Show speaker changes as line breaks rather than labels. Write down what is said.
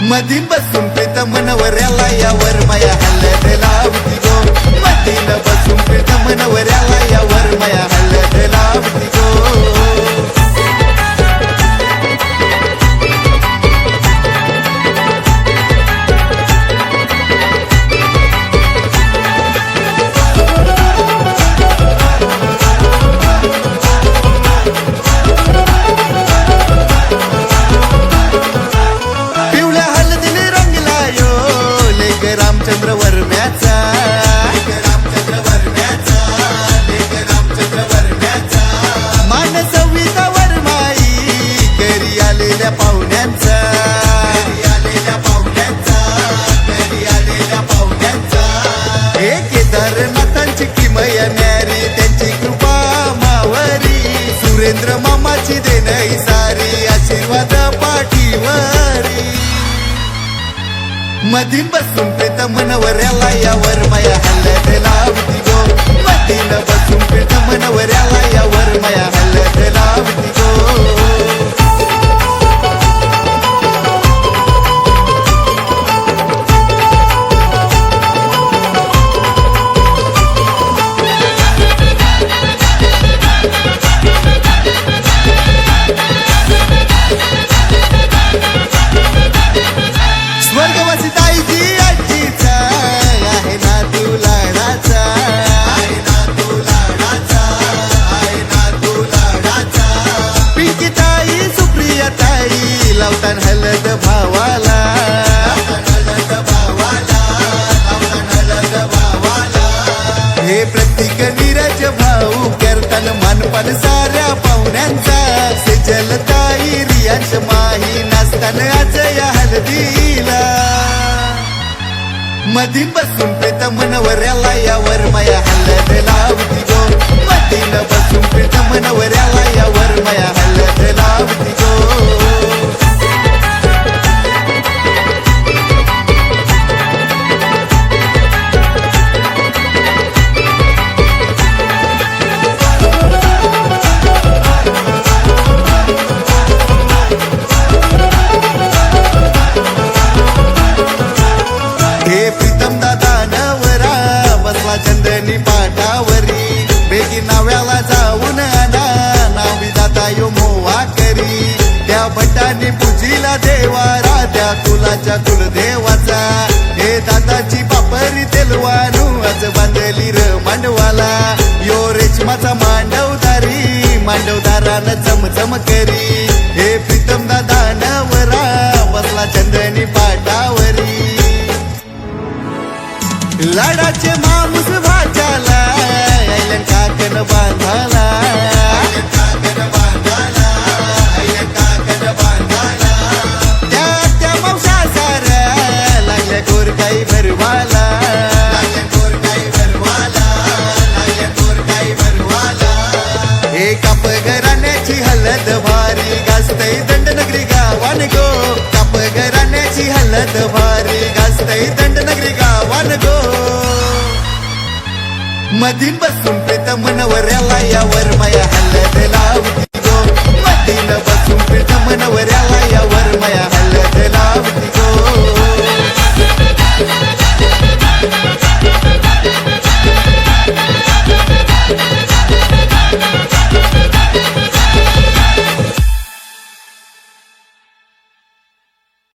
Machine बसून प्रीतम नवऱ्याला यावर माया हलद लावती गो. मधीन बसून प्रीतम नवऱ्याला यावर माया हलद लावती गो. रामचंद्र वर्म्याचा मान सविता वरमाई घरी आलेल्या पाहुण्यांचा हे केदारनाथांची किमया न्यारी त्यांची कृपा मावरी सुरेंद्र मामाची देणई सारी आशीर्वाद पाठीवरी. मधीन बसून प्रीतम नवऱ्याला यावर माया हलद लावती गो. मधीन बसून प्रीतम नवऱ्याला यावर माया हलद लावती गो. स्वर्गवासी ताईची आजीचा आहे ना तू लाडाचा, पिंकी ताई सुप्रिया ताई लावतान हलद भावाला. हे प्रत्येक नीरज भाऊ करतान मानपान साऱ्या पाहुण्यांचा. सेजल ताई रियांश माही नाचतान आज या हलदीला. मधीन बसून प्रीतम नवऱ्याला यावर माया हलद लावती गो. मधीन बसून प्रीतम नवऱ्याला यावर माया हलद लावती गो. हे प्रीतम दादा नवरा बसला चंदनी पाटावरी. बेगी नाव्याला जाऊन आणा नावी दादा यो मोवा करी. त्या भटानी पूजीला देवारा त्या कुलाच्या कुलदेवाचा. हे दादाची पापरी तेलवानू आज बांधली र मांडवाला. यो रेशमाचा मांडवदारी मांडवदारानं चमचम करी. हे प्रीतम दादा नवरा बसला चंदनी पाटावरी. लाडाचे माणूस भाच्याला ऐलन काकन बांधाला. त्या मावशा साऱ्या लागल्या गोरकाई भरवाला. हे काप घराण्याची हलद भारी गाजतई दंडनगरी गावान गो. काप घराण्याची हलद भारी गाजतई दंडनगरी गावान गो. मधीन बसून प्रीतम नवऱ्याला यावर माया हलद लावती गो. मधीन बसून प्रीतम नवऱ्याला यावर